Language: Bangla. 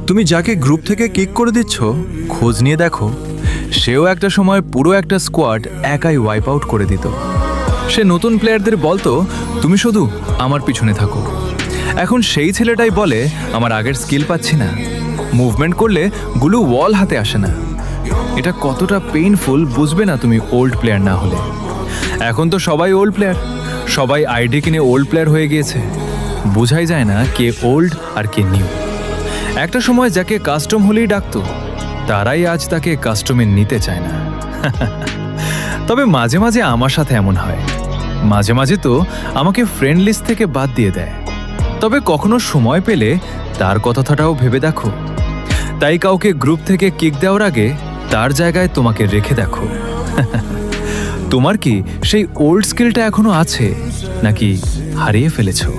তুমি যাকে গ্রুপ থেকে কিক করে দিচ্ছ, খোঁজ নিয়ে দেখো, সেও একটা সময় পুরো একটা স্কোয়াড একাই ওয়াইপ আউট করে দিত। সে নতুন প্লেয়ারদের বলতো, তুমি শুধু আমার পিছনে থাকো। এখন সেই ছেলেটাই বলে, আমার আগের স্কিল পাচ্ছি না, মুভমেন্ট করলে গুলো ওয়াল হাতে আসে না। এটা কতটা পেইনফুল বুঝবে না তুমি ওল্ড প্লেয়ার না হলে। এখন তো সবাই ওল্ড প্লেয়ার, সবাই আইডি কিনে ওল্ড প্লেয়ার হয়ে গিয়েছে। বোঝাই যায় না কে ওল্ড আর কে নিউ। একটা সময় যাকে কাস্টম হলেই ডাকতো, তারাই আজ তাকে কাস্টমে নিতে চায় না। তবে মাঝে মাঝে আমার সাথে এমন হয়, মাঝে মাঝে তো আমাকে ফ্রেন্ড লিস্ট থেকে বাদ দিয়ে দেয়। তবে কখনো সময় পেলে তার কথাটাও ভেবে দেখো। তাই কাউকে গ্রুপ থেকে কিক দেওয়ার আগে তার জায়গায় তোমাকে রেখে দেখো। তোমার কি সেই ওল্ড স্কিলটা এখনো আছে, নাকি হারিয়ে ফেলেছো?